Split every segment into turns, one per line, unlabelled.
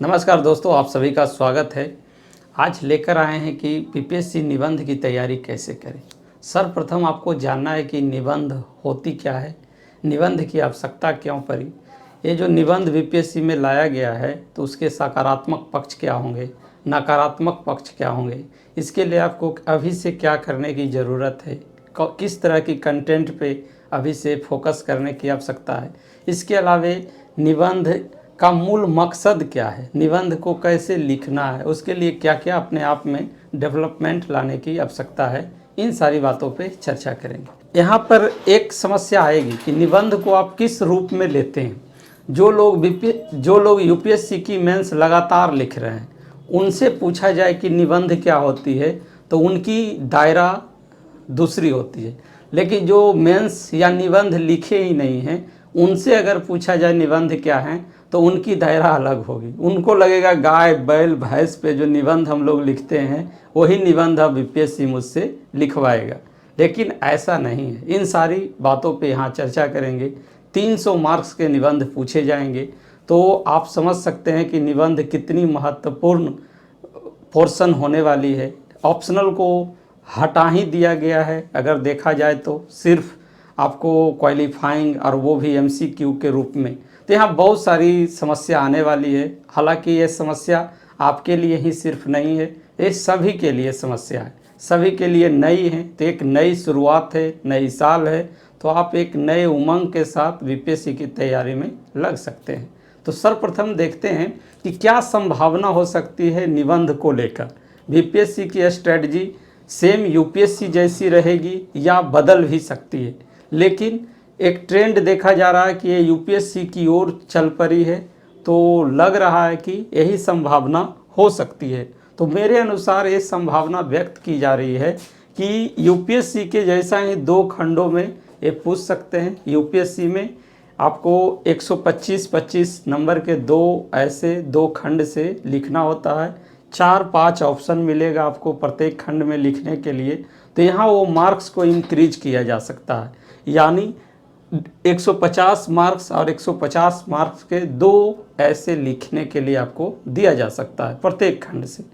नमस्कार दोस्तों, आप सभी का स्वागत है। आज लेकर आए हैं कि पीपीएससी निबंध की तैयारी कैसे करें। सर्वप्रथम आपको जानना है कि निबंध होती क्या है, निबंध की आवश्यकता क्यों पड़ी। ये जो निबंध बीपीएससी में लाया गया है तो उसके सकारात्मक पक्ष क्या होंगे, नकारात्मक पक्ष क्या होंगे, इसके लिए आपको अभी से क्या करने की ज़रूरत है, किस तरह की कंटेंट पे अभी से फोकस करने की आवश्यकता है। इसके अलावा निबंध का मूल मकसद क्या है, निबंध को कैसे लिखना है, उसके लिए क्या क्या अपने आप में डेवलपमेंट लाने की आवश्यकता है, इन सारी बातों पे चर्चा करेंगे। यहाँ पर एक समस्या आएगी कि निबंध को आप किस रूप में लेते हैं। जो लोग यूपीएससी की मेंस लगातार लिख रहे हैं उनसे पूछा जाए कि निबंध क्या होती है तो उनकी दायरा दूसरी होती है, लेकिन जो मेंस या निबंध लिखे ही नहीं हैं उनसे अगर पूछा जाए निबंध क्या है तो उनकी दायरा अलग होगी। उनको लगेगा गाय बैल भैंस पे जो निबंध हम लोग लिखते हैं वही निबंध अब यूपीएससी मुझसे लिखवाएगा, लेकिन ऐसा नहीं है। इन सारी बातों पे यहाँ चर्चा करेंगे। 300 मार्क्स के निबंध पूछे जाएंगे, तो आप समझ सकते हैं कि निबंध कितनी महत्वपूर्ण पोर्शन होने वाली है। ऑप्शनल को हटा ही दिया गया है अगर देखा जाए तो, सिर्फ आपको क्वालिफाइंग और वो भी एमसीक्यू के रूप में। तो यहाँ बहुत सारी समस्या आने वाली है। हालांकि ये समस्या आपके लिए ही सिर्फ नहीं है, ये सभी के लिए समस्या है, सभी के लिए नई है। तो एक नई शुरुआत है, नई साल है, तो आप एक नए उमंग के साथ बीपीएससी की तैयारी में लग सकते हैं। तो सर्वप्रथम देखते हैं कि क्या संभावना हो सकती है निबंध को लेकर। बीपीएससी की स्ट्रेटजी सेम यूपीएससी जैसी रहेगी या बदल भी सकती है, लेकिन एक ट्रेंड देखा जा रहा है कि ये यूपीएससी की ओर चल पड़ी है, तो लग रहा है कि यही संभावना हो सकती है। तो मेरे अनुसार ये संभावना व्यक्त की जा रही है कि यूपीएससी के जैसा ही 2 खंडों में ये पूछ सकते हैं। यूपीएससी में आपको 125-25 नंबर के 2 ऐसे 2 खंड से लिखना होता है। 4-5 ऑप्शन मिलेगा आपको प्रत्येक खंड में लिखने के लिए। तो यहाँ वो मार्क्स को इंक्रीज किया जा सकता है, यानी 150 मार्क्स और 150 मार्क्स के 2 ऐसे लिखने के लिए आपको दिया जा सकता है प्रत्येक खंड से,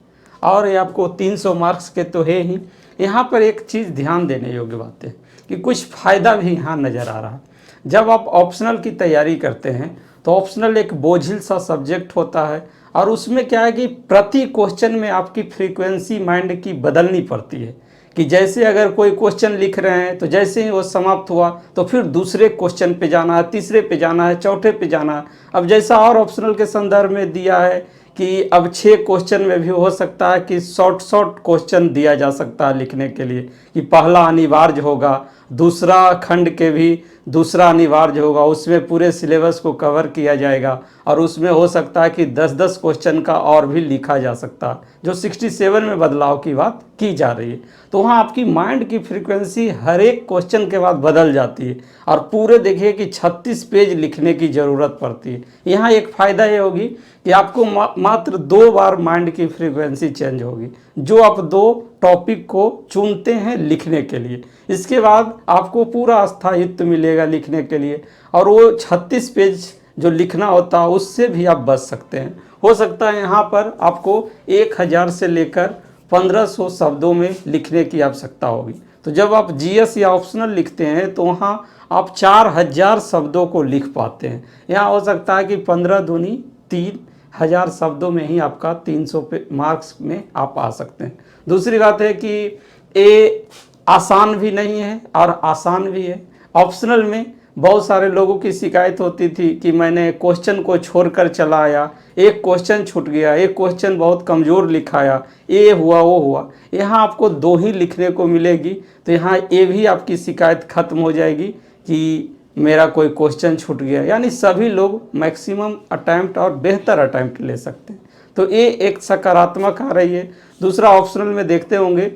और ये आपको 300 मार्क्स के तो है ही। यहाँ पर एक चीज़ ध्यान देने योग्य बात है कि कुछ फ़ायदा भी यहाँ नज़र आ रहा है। जब आप ऑप्शनल की तैयारी करते हैं तो ऑप्शनल एक बोझिल सा सब्जेक्ट होता है, और उसमें क्या है कि प्रति क्वेश्चन में आपकी फ्रीक्वेंसी माइंड की बदलनी पड़ती है। कि जैसे अगर कोई क्वेश्चन लिख रहे हैं तो जैसे ही वो समाप्त हुआ तो फिर दूसरे क्वेश्चन पे जाना है, तीसरे पे जाना है, चौथे पे जाना है। अब जैसा और ऑप्शनल के संदर्भ में दिया है कि अब 6 क्वेश्चन में भी हो सकता है कि शॉर्ट क्वेश्चन दिया जा सकता है लिखने के लिए, कि पहला अनिवार्य होगा, दूसरा खंड के भी दूसरा अनिवार्य होगा, उसमें पूरे सिलेबस को कवर किया जाएगा, और उसमें हो सकता है कि 10-10 क्वेश्चन का और भी लिखा जा सकता है, जो 67 में बदलाव की बात की जा रही है। तो वहाँ आपकी माइंड की फ्रीक्वेंसी हर एक क्वेश्चन के बाद बदल जाती है, और पूरे देखिए कि 36 पेज लिखने की ज़रूरत पड़ती है। यहाँ एक फ़ायदा ये होगी कि आपको मात्र 2 बार माइंड की फ्रीक्वेंसी चेंज होगी, जो आप 2 टॉपिक को चुनते हैं लिखने के लिए। इसके बाद आपको पूरा स्थायित्व मिलेगा लिखने के लिए, और वो 36 पेज जो लिखना होता है उससे भी आप बच सकते हैं। हो सकता है यहाँ पर आपको 1000 से लेकर 1500 शब्दों में लिखने की आवश्यकता होगी। तो जब आप जीएस या ऑप्शनल लिखते हैं तो वहाँ आप 4000 शब्दों को लिख पाते हैं। यहाँ हो सकता है कि 15 दूनी 3000 शब्दों में ही आपका 300 मार्क्स में आप आ सकते हैं। दूसरी बात है कि ये आसान भी नहीं है और आसान भी है। ऑप्शनल में बहुत सारे लोगों की शिकायत होती थी कि मैंने क्वेश्चन को छोड़कर चला आया, एक क्वेश्चन छूट गया, एक क्वेश्चन बहुत कमज़ोर लिखाया, ये हुआ वो हुआ। यहाँ आपको 2 ही लिखने को मिलेगी, तो यहाँ ये भी आपकी शिकायत खत्म हो जाएगी कि मेरा कोई क्वेश्चन छूट गया। यानी सभी लोग मैक्सिमम अटैम्प्ट और बेहतर अटैम्प्ट ले सकते हैं, तो ये एक सकारात्मक आ रही है। दूसरा, ऑप्शनल में देखते होंगे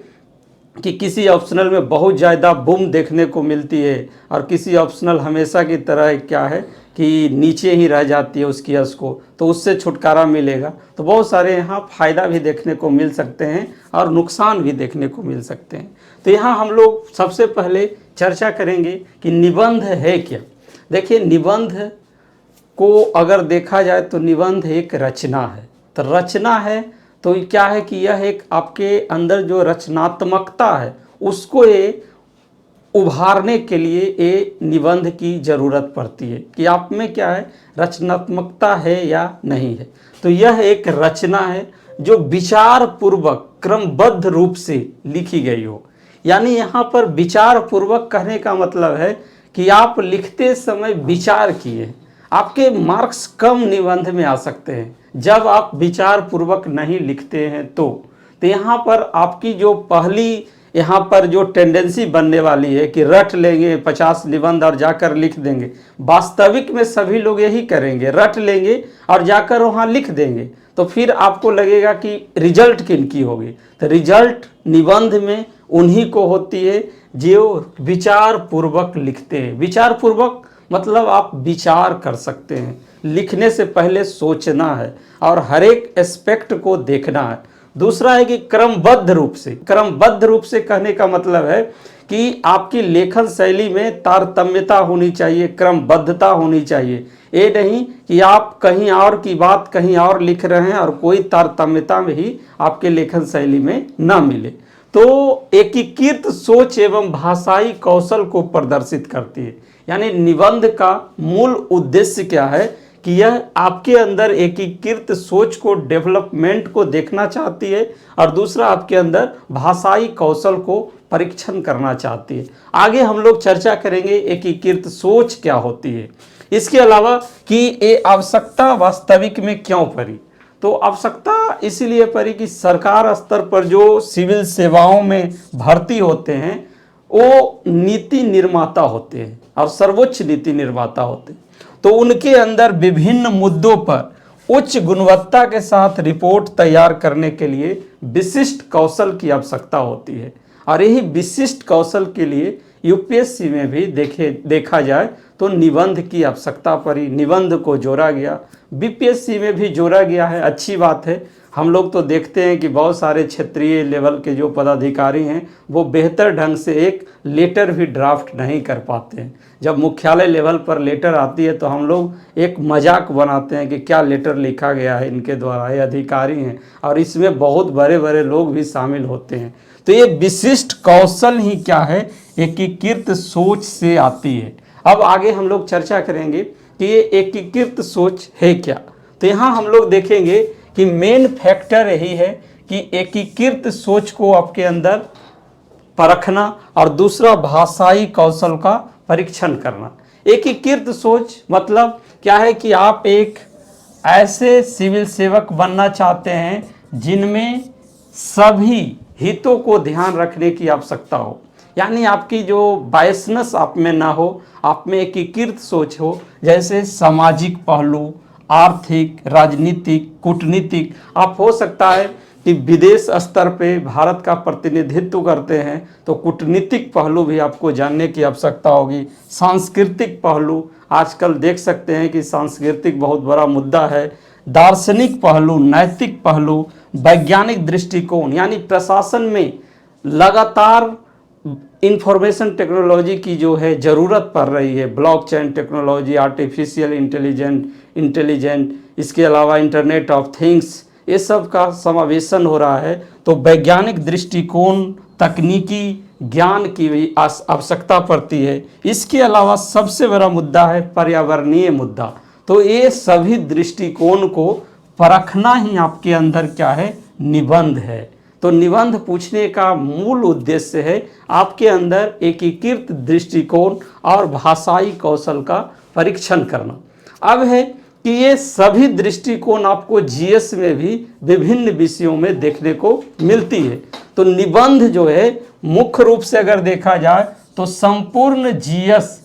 कि किसी ऑप्शनल में बहुत ज़्यादा बूम देखने को मिलती है, और किसी ऑप्शनल हमेशा की तरह क्या है कि नीचे ही रह जाती है उसकी यश को, तो उससे छुटकारा मिलेगा। तो बहुत सारे यहाँ फ़ायदा भी देखने को मिल सकते हैं और नुकसान भी देखने को मिल सकते हैं। तो यहाँ हम लोग सबसे पहले चर्चा करेंगे कि निबंध है क्या। देखिए, निबंध को अगर देखा जाए तो निबंध एक रचना है, तो रचना है तो क्या है कि यह एक आपके अंदर जो रचनात्मकता है उसको ये उभारने के लिए ये निबंध की ज़रूरत पड़ती है कि आप में क्या है, रचनात्मकता है या नहीं है। तो यह एक रचना है जो विचार पूर्वक क्रमबद्ध रूप से लिखी गई हो। यानी यहाँ पर विचार पूर्वक कहने का मतलब है कि आप लिखते समय विचार किए। आपके मार्क्स कम निबंध में आ सकते हैं जब आप विचार पूर्वक नहीं लिखते हैं। तो यहाँ पर आपकी जो पहली यहाँ पर जो टेंडेंसी बनने वाली है कि रट लेंगे 50 निबंध और जाकर लिख देंगे, वास्तविक में सभी लोग यही करेंगे, रट लेंगे और जाकर वहाँ लिख देंगे। तो फिर आपको लगेगा कि रिजल्ट किनकी होगी, तो रिजल्ट निबंध में उन्हीं को होती है जो विचार पूर्वक लिखते हैं। विचार पूर्वक मतलब आप विचार कर सकते हैं, लिखने से पहले सोचना है और हर एक एस्पेक्ट को देखना है। दूसरा है कि क्रमबद्ध रूप से। क्रमबद्ध रूप से कहने का मतलब है कि आपकी लेखन शैली में तारतम्यता होनी चाहिए, क्रमबद्धता होनी चाहिए। ये नहीं कि आप कहीं और की बात कहीं और लिख रहे हैं और कोई तारतम्यता में ही आपके लेखन शैली में ना मिले। तो एकीकृत सोच एवं भाषाई कौशल को प्रदर्शित करती है। यानी निबंध का मूल उद्देश्य क्या है कि यह आपके अंदर एकीकृत सोच को, डेवलपमेंट को देखना चाहती है और दूसरा आपके अंदर भाषाई कौशल को परीक्षण करना चाहती है। आगे हम लोग चर्चा करेंगे एकीकृत सोच क्या होती है। इसके अलावा कि ये आवश्यकता वास्तविक में क्यों पड़ी, तो आवश्यकता इसीलिए पड़ी कि सरकार स्तर पर जो सिविल सेवाओं में भर्ती होते हैं वो नीति निर्माता होते हैं और सर्वोच्च नीति निर्माता होते हैं। तो उनके अंदर विभिन्न मुद्दों पर उच्च गुणवत्ता के साथ रिपोर्ट तैयार करने के लिए विशिष्ट कौशल की आवश्यकता होती है। और यही विशिष्ट कौशल के लिए यूपीएससी में भी देखा जाए तो निबंध की आवश्यकता पड़ी, निबंध को जोड़ा गया। बीपीएससी में भी जोड़ा गया है, अच्छी बात है। हम लोग तो देखते हैं कि बहुत सारे क्षेत्रीय लेवल के जो पदाधिकारी हैं वो बेहतर ढंग से एक लेटर भी ड्राफ्ट नहीं कर पाते हैं। जब मुख्यालय लेवल पर लेटर आती है तो हम लोग एक मजाक बनाते हैं कि क्या लेटर लिखा गया है इनके द्वारा, ये अधिकारी हैं, और इसमें बहुत बड़े बड़े लोग भी शामिल होते हैं। तो ये विशिष्ट कौशल ही क्या है, एकीकृत सोच से आती है। अब आगे हम लोग चर्चा करेंगे कि ये एकीकृत सोच है क्या। तो यहाँ हम लोग देखेंगे कि मेन फैक्टर यही है कि एकीकृत सोच को आपके अंदर परखना और दूसरा भाषाई कौशल का परीक्षण करना। एकीकृत सोच मतलब क्या है कि आप एक ऐसे सिविल सेवक बनना चाहते हैं जिनमें सभी हितों को ध्यान रखने की आवश्यकता हो। यानी आपकी जो बायसनेस आप में ना हो, आप में एकीकृत सोच हो, जैसे सामाजिक पहलू, आर्थिक, राजनीतिक, कूटनीतिक। आप हो सकता है कि विदेश स्तर पे भारत का प्रतिनिधित्व करते हैं तो कूटनीतिक पहलू भी आपको जानने की आवश्यकता होगी। सांस्कृतिक पहलू, आजकल देख सकते हैं कि सांस्कृतिक बहुत बड़ा मुद्दा है। दार्शनिक पहलू, नैतिक पहलू, वैज्ञानिक दृष्टिकोण, यानी प्रशासन में लगातार इंफॉर्मेशन टेक्नोलॉजी की जो है ज़रूरत पड़ रही है। ब्लॉकचेन टेक्नोलॉजी, आर्टिफिशियल इंटेलिजेंट, इसके अलावा इंटरनेट ऑफ थिंग्स, ये सब का समावेशन हो रहा है। तो वैज्ञानिक दृष्टिकोण, तकनीकी ज्ञान की भी आवश्यकता पड़ती है। इसके अलावा सबसे बड़ा मुद्दा है पर्यावरणीय मुद्दा। तो ये सभी दृष्टिकोण को परखना ही आपके अंदर क्या है, निबंध है। तो निबंध पूछने का मूल उद्देश्य है आपके अंदर एकीकृत दृष्टिकोण और भाषाई कौशल का परीक्षण करना। अब है कि ये सभी दृष्टिकोण आपको जीएस में भी विभिन्न विषयों में देखने को मिलती है। तो निबंध जो है मुख्य रूप से अगर देखा जाए तो संपूर्ण जीएस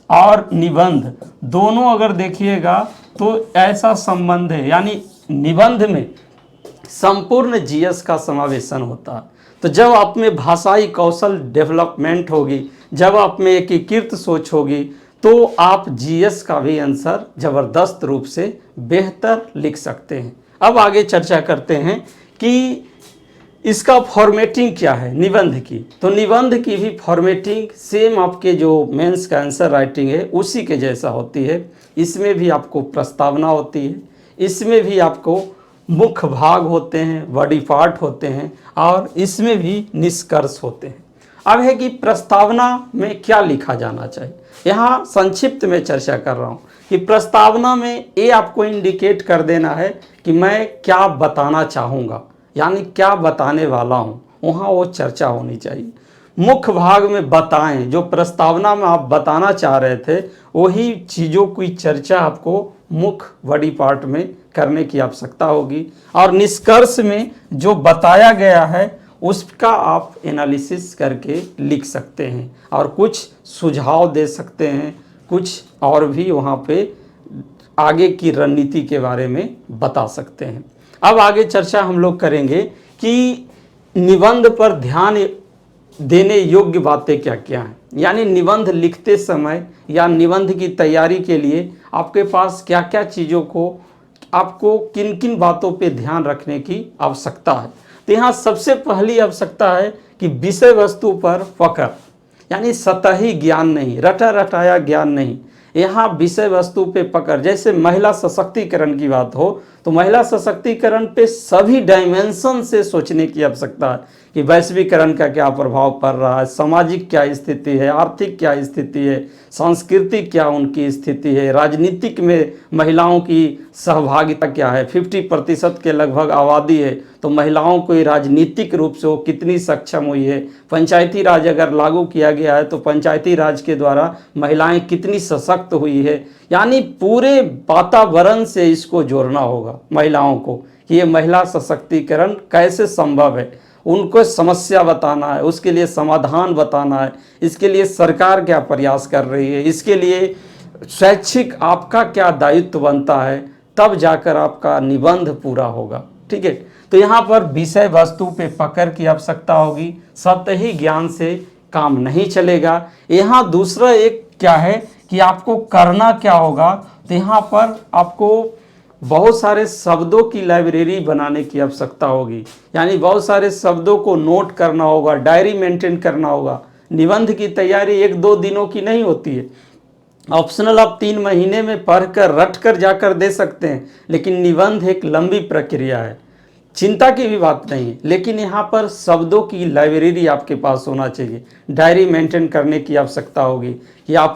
और निबंध दोनों अगर देखिएगा तो ऐसा संबंध है, यानी निबंध में संपूर्ण जीएस का समावेशन होता है। तो जब आप में भाषाई कौशल डेवलपमेंट होगी, जब आप में एकीकृत सोच होगी, तो आप जीएस का भी आंसर ज़बरदस्त रूप से बेहतर लिख सकते हैं। अब आगे चर्चा करते हैं कि इसका फॉर्मेटिंग क्या है निबंध की। तो निबंध की भी फॉर्मेटिंग सेम आपके जो मेंस का आंसर राइटिंग है उसी के जैसा होती है। इसमें भी आपको प्रस्तावना होती है, इसमें भी आपको मुख्य भाग होते हैं, बॉडी पार्ट होते हैं और इसमें भी निष्कर्ष होते हैं। अब है कि प्रस्तावना में क्या लिखा जाना चाहिए। यहाँ संक्षिप्त में चर्चा कर रहा हूँ कि प्रस्तावना में ये आपको इंडिकेट कर देना है कि मैं क्या बताना चाहूँगा, यानी क्या बताने वाला हूँ, वहाँ वो चर्चा होनी चाहिए। मुख्य भाग में बताएं, जो प्रस्तावना में आप बताना चाह रहे थे वही चीज़ों की चर्चा आपको मुख्य बॉडी पार्ट में करने की आवश्यकता होगी। और निष्कर्ष में जो बताया गया है उसका आप एनालिसिस करके लिख सकते हैं और कुछ सुझाव दे सकते हैं, कुछ और भी वहाँ पे आगे की रणनीति के बारे में बता सकते हैं। अब आगे चर्चा हम लोग करेंगे कि निबंध पर ध्यान देने योग्य बातें क्या क्या हैं, यानी निबंध लिखते समय या निबंध की तैयारी के लिए आपके पास क्या क्या चीज़ों को, आपको किन किन बातों पे ध्यान रखने की आवश्यकता है। तो यहाँ सबसे पहली आवश्यकता है कि विषय वस्तु पर पकड़, यानी सतही ज्ञान नहीं, रटा रटाया ज्ञान नहीं, यहाँ विषय वस्तु पे पकड़। जैसे महिला सशक्तिकरण की बात हो तो महिला सशक्तिकरण पे सभी डायमेंशन से सोचने की आवश्यकता है कि वैश्वीकरण का क्या प्रभाव पड़ रहा है, सामाजिक क्या स्थिति है, आर्थिक क्या स्थिति है, सांस्कृतिक क्या उनकी स्थिति है, राजनीतिक में महिलाओं की सहभागिता क्या है। 50% के लगभग आबादी है तो महिलाओं को राजनीतिक रूप से वो कितनी सक्षम हुई है। पंचायती राज अगर लागू किया गया है तो पंचायती राज के द्वारा महिलाएं कितनी सशक्त हुई है। यानी पूरे वातावरण से इसको जोड़ना होगा महिलाओं को कि ये महिला सशक्तिकरण कैसे संभव है, उनको समस्या बताना है, उसके लिए समाधान बताना है, इसके लिए सरकार क्या प्रयास कर रही है, इसके लिए शैक्षिक आपका क्या दायित्व बनता है, तब जाकर आपका निबंध पूरा होगा। ठीक है, तो यहाँ पर विषय वस्तु पे पकड़ की आवश्यकता होगी, सतही ज्ञान से काम नहीं चलेगा। यहाँ दूसरा एक क्या है कि आपको करना क्या होगा, तो यहाँ पर आपको बहुत सारे शब्दों की लाइब्रेरी बनाने की आवश्यकता होगी, यानी बहुत सारे शब्दों को नोट करना होगा, डायरी मेंटेन करना होगा। निबंध की तैयारी 1-2 दिनों की नहीं होती है। ऑप्शनल आप 3 महीने में पढ़कर रट कर जाकर दे सकते हैं, लेकिन निबंध एक लंबी प्रक्रिया है, चिंता की भी बात नहीं है। लेकिन यहाँ पर शब्दों की लाइब्रेरी आपके पास होना चाहिए, डायरी मेंटेन करने की आवश्यकता होगी कि आप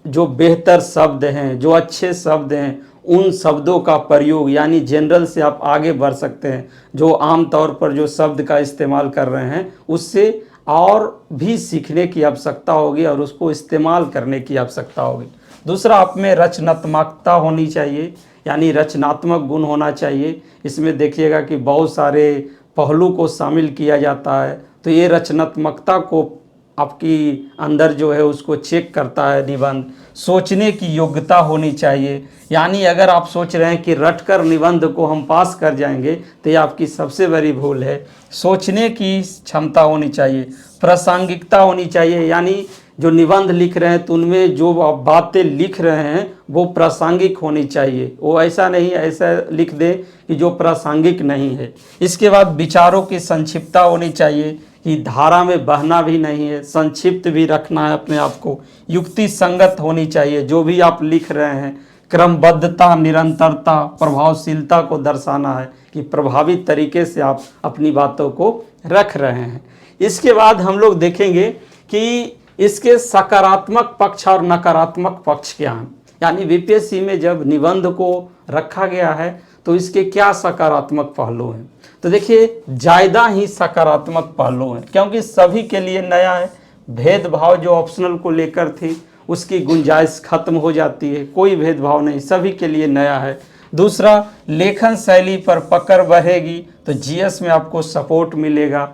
जो बेहतर शब्द हैं, जो अच्छे शब्द हैं, उन शब्दों का प्रयोग, यानी जनरल से आप आगे बढ़ सकते हैं। जो आम तौर पर जो शब्द का इस्तेमाल कर रहे हैं उससे और भी सीखने की आवश्यकता होगी और उसको इस्तेमाल करने की आवश्यकता होगी। दूसरा, आप में रचनात्मकता होनी चाहिए, यानी रचनात्मक गुण होना चाहिए। इसमें देखिएगा कि बहुत सारे पहलू को शामिल किया जाता है, तो ये रचनात्मकता को आपकी अंदर जो है उसको चेक करता है निबंध। सोचने की योग्यता होनी चाहिए, यानी अगर आप सोच रहे हैं कि रटकर निबंध को हम पास कर जाएंगे तो ये आपकी सबसे बड़ी भूल है। सोचने की क्षमता होनी चाहिए, प्रासंगिकता होनी चाहिए, यानी जो निबंध लिख रहे हैं तो उनमें जो आप बातें लिख रहे हैं वो प्रासंगिक होनी चाहिए। वो ऐसा नहीं ऐसा लिख दे कि जो प्रासंगिक नहीं है। इसके बाद विचारों की संक्षिप्तता होनी चाहिए कि धारा में बहना भी नहीं है, संक्षिप्त भी रखना है अपने आप को। युक्ति संगत होनी चाहिए, जो भी आप लिख रहे हैं क्रमबद्धता, निरंतरता, प्रभावशीलता को दर्शाना है कि प्रभावी तरीके से आप अपनी बातों को रख रहे हैं। इसके बाद हम लोग देखेंगे कि इसके सकारात्मक पक्ष और नकारात्मक पक्ष क्या हैं, यानी बीपीएससी में जब निबंध को रखा गया है तो इसके क्या सकारात्मक पहलू हैं। तो देखिए, ज़्यादा ही सकारात्मक पहलू हैं, क्योंकि सभी के लिए नया है। भेदभाव जो ऑप्शनल को लेकर थी उसकी गुंजाइश खत्म हो जाती है, कोई भेदभाव नहीं, सभी के लिए नया है। दूसरा, लेखन शैली पर पकड़ बढ़ेगी तो जीएस में आपको सपोर्ट मिलेगा।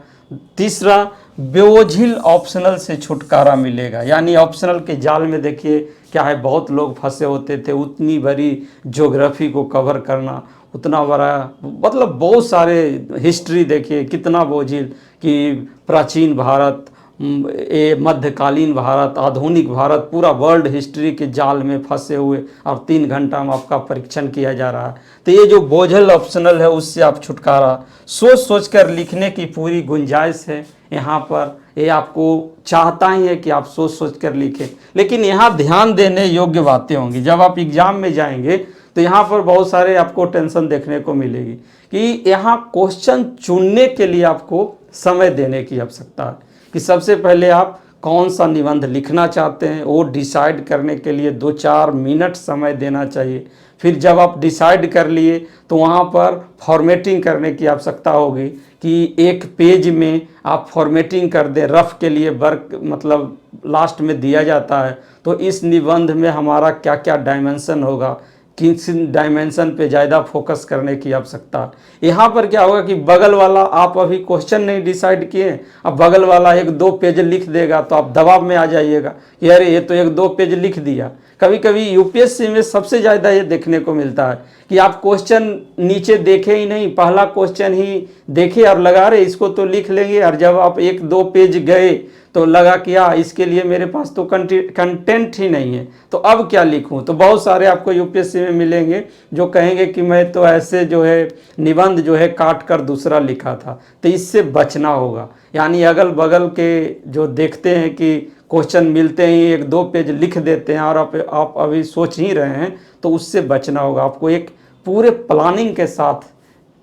तीसरा, बेओझिल ऑप्शनल से छुटकारा मिलेगा, यानी ऑप्शनल के जाल में देखिए क्या है, बहुत लोग फंसे होते थे। उतनी बड़ी ज्योग्राफी को कवर करना, उतना बड़ा, मतलब बहुत सारे हिस्ट्री देखिए कितना बोझिल कि प्राचीन भारत, ये मध्यकालीन भारत, आधुनिक भारत, पूरा वर्ल्ड हिस्ट्री के जाल में फंसे हुए और 3 घंटा में आपका परीक्षण किया जा रहा है। तो ये जो बोझल ऑप्शनल है उससे आप छुटकारा, सोच सोच कर लिखने की पूरी गुंजाइश है यहाँ पर। ये आपको चाहता ही है कि आप सोच सोच कर लिखें, लेकिन यहाँ ध्यान देने योग्य बातें होंगी। जब आप एग्ज़ाम में जाएंगे तो यहाँ पर बहुत सारे आपको टेंशन देखने को मिलेगी कि यहाँ क्वेश्चन चुनने के लिए आपको समय देने की आवश्यकता है कि सबसे पहले आप कौन सा निबंध लिखना चाहते हैं वो डिसाइड करने के लिए 2-4 मिनट समय देना चाहिए। फिर जब आप डिसाइड कर लिए तो वहाँ पर फॉर्मेटिंग करने की आवश्यकता होगी कि एक पेज में आप फॉर्मेटिंग कर दें, रफ के लिए वर्क मतलब लास्ट में दिया जाता है। तो इस निबंध में हमारा क्या क्या डायमेंशन होगा, किस डायमेंशन पे ज़्यादा फोकस करने की आवश्यकता है। यहाँ पर क्या होगा कि बगल वाला आप अभी क्वेश्चन नहीं डिसाइड किए, अब बगल वाला 1-2 पेज लिख देगा तो आप दबाव में आ जाइएगा कि अरे ये तो 1-2 पेज लिख दिया। कभी कभी यूपीएससी में सबसे ज़्यादा ये देखने को मिलता है कि आप क्वेश्चन नीचे देखे ही नहीं, पहला क्वेश्चन ही देखे और लगा रहे इसको तो लिख लेंगे, और जब आप 1-2 पेज गए तो लगा कि इसके लिए मेरे पास तो कंटेंट ही नहीं है, तो अब क्या लिखूं। तो बहुत सारे आपको यूपीएससी में मिलेंगे जो कहेंगे कि मैं तो ऐसे जो है निबंध जो है काट कर दूसरा लिखा था। तो इससे बचना होगा, यानी अगल बगल के जो देखते हैं कि क्वेश्चन मिलते ही 1-2 पेज लिख देते हैं और आप अभी सोच ही रहे हैं, तो उससे बचना होगा। आपको एक पूरे प्लानिंग के साथ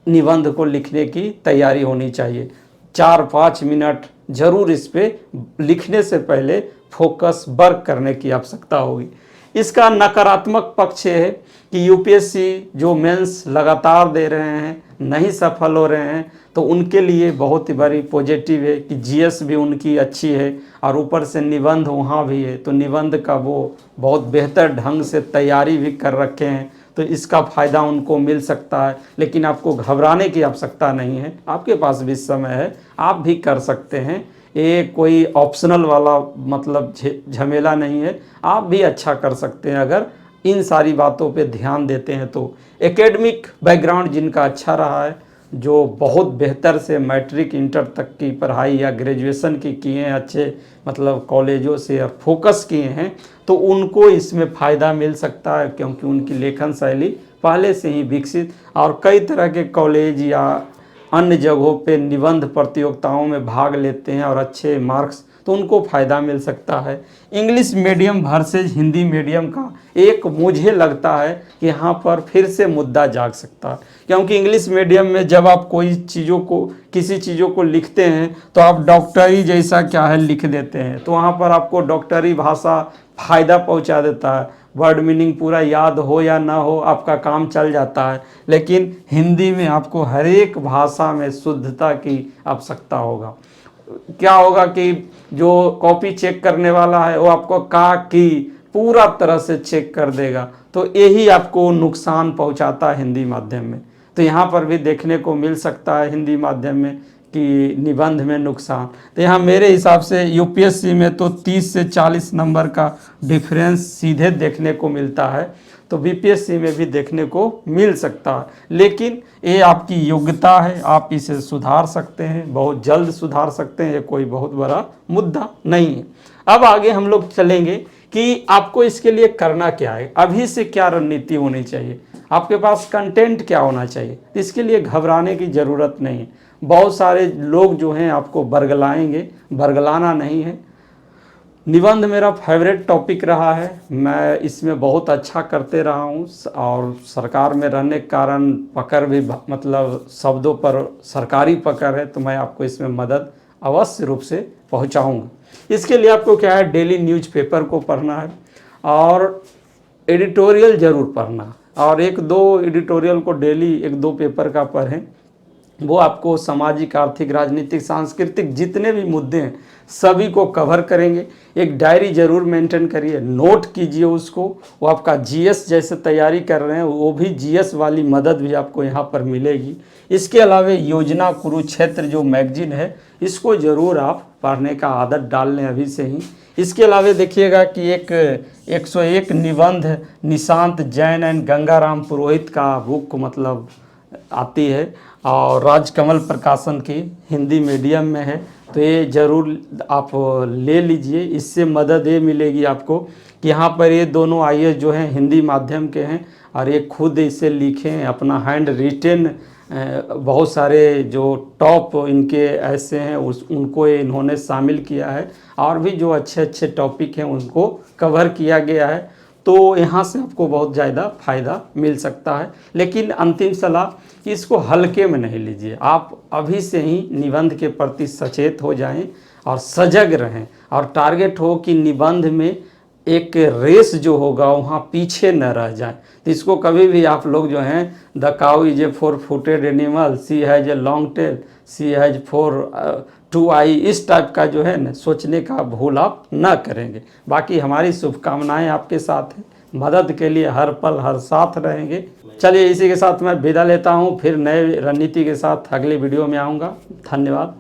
निबंध को लिखने की तैयारी होनी चाहिए। 4-5 मिनट जरूर इस पे लिखने से पहले फोकस वर्क करने की आवश्यकता होगी। इसका नकारात्मक पक्ष है कि यूपीएससी जो मेंस लगातार दे रहे हैं नहीं सफल हो रहे हैं, तो उनके लिए बहुत ही बड़ी पॉजिटिव है कि जीएस भी उनकी अच्छी है और ऊपर से निबंध वहाँ भी है, तो निबंध का वो बहुत बेहतर ढंग से तैयारी भी कर रखे हैं, तो इसका फ़ायदा उनको मिल सकता है। लेकिन आपको घबराने की आवश्यकता नहीं है, आपके पास भी समय है, आप भी कर सकते हैं। ये कोई ऑप्शनल वाला मतलब झमेला नहीं है, आप भी अच्छा कर सकते हैं अगर इन सारी बातों पे ध्यान देते हैं तो। एकेडमिक बैकग्राउंड जिनका अच्छा रहा है, जो बहुत बेहतर से मैट्रिक इंटर तक की पढ़ाई या ग्रेजुएशन की किए हैं, अच्छे मतलब कॉलेजों से और फोकस किए हैं, तो उनको इसमें फ़ायदा मिल सकता है, क्योंकि उनकी लेखन शैली पहले से ही विकसित और कई तरह के कॉलेज या अन्य जगहों पे निबंध प्रतियोगिताओं में भाग लेते हैं और अच्छे मार्क्स, तो उनको फ़ायदा मिल सकता है। English medium versus Hindi medium का एक मुझे लगता है कि यहाँ पर फिर से मुद्दा जाग सकता है, क्योंकि इंग्लिश मीडियम में जब आप कोई किसी चीज़ों को लिखते हैं तो आप डॉक्टरी जैसा क्या है लिख देते हैं, तो वहाँ पर आपको डॉक्टरी भाषा फ़ायदा पहुँचा देता है, वर्ड मीनिंग पूरा याद हो या ना हो आपका काम चल जाता है। लेकिन हिंदी में आपको हर एक भाषा में शुद्धता की आवश्यकता होगा। क्या होगा कि जो कॉपी चेक करने वाला है वो आपको का की पूरा तरह से चेक कर देगा, तो यही आपको नुकसान पहुंचाता है हिंदी माध्यम में। तो यहाँ पर भी देखने को मिल सकता है हिंदी माध्यम में कि निबंध में नुकसान। तो यहाँ मेरे हिसाब से यूपीएससी में तो 30 से 40 नंबर का डिफरेंस सीधे देखने को मिलता है, तो बीपीएससी में भी देखने को मिल सकता है। लेकिन ये आपकी योग्यता है, आप इसे सुधार सकते हैं, बहुत जल्द सुधार सकते हैं, ये कोई बहुत बड़ा मुद्दा नहीं है। अब आगे हम लोग चलेंगे कि आपको इसके लिए करना क्या है, अभी से क्या रणनीति होनी चाहिए, आपके पास कंटेंट क्या होना चाहिए। इसके लिए घबराने की ज़रूरत नहीं है। बहुत सारे लोग जो हैं आपको बरगलाएंगे, बरगलाना नहीं है। निबंध मेरा फेवरेट टॉपिक रहा है, मैं इसमें बहुत अच्छा करते रहा हूँ और सरकार में रहने के कारण पकड़ भी मतलब शब्दों पर सरकारी पकड़ है, तो मैं आपको इसमें मदद अवश्य रूप से पहुँचाऊँगा। इसके लिए आपको क्या है, डेली न्यूज़पेपर को पढ़ना है और एडिटोरियल ज़रूर पढ़ना, और 1-2 एडिटोरियल को डेली 1-2 पेपर का पढ़ें। वो आपको सामाजिक, आर्थिक, राजनीतिक, सांस्कृतिक जितने भी मुद्दे हैं सभी को कवर करेंगे। एक डायरी ज़रूर मेंटेन करिए, नोट कीजिए उसको। वो आपका जीएस जैसे तैयारी कर रहे हैं वो भी जीएस वाली मदद भी आपको यहाँ पर मिलेगी। इसके अलावा योजना कुरुक्षेत्र जो मैगजीन है इसको ज़रूर आप पढ़ने का आदत डाल लें अभी से ही। इसके अलावा देखिएगा कि एक 101 निबंध निशांत जैन एंड गंगाराम पुरोहित का बुक मतलब आती है और राजकमल प्रकाशन की हिंदी मीडियम में है, तो ये ज़रूर आप ले लीजिए। इससे मदद ये मिलेगी आपको कि यहाँ पर ये दोनों आईएएस जो हैं हिंदी माध्यम के हैं और ये खुद इसे लिखे हैं, अपना हैंड रिटेन बहुत सारे जो टॉप इनके ऐसे हैं उनको इन्होंने शामिल किया है और भी जो अच्छे अच्छे टॉपिक हैं उनको कवर किया गया है। तो यहाँ से आपको बहुत ज़्यादा फ़ायदा मिल सकता है। लेकिन अंतिम सलाह कि इसको हल्के में नहीं लीजिए, आप अभी से ही निबंध के प्रति सचेत हो जाएं और सजग रहें, और टारगेट हो कि निबंध में एक रेस जो होगा वहाँ पीछे न रह जाए। तो इसको कभी भी आप लोग जो हैं the cow is a 4 footed animal, she has a long tail, she has 4 2 eye, इस टाइप का जो है न सोचने का भूल आप न करेंगे। बाकी हमारी शुभकामनाएं आपके साथ हैं, मदद के लिए हर पल हर साथ रहेंगे। चलिए इसी के साथ मैं विदा लेता हूँ, फिर नए रणनीति के साथ अगले वीडियो में आऊँगा। धन्यवाद।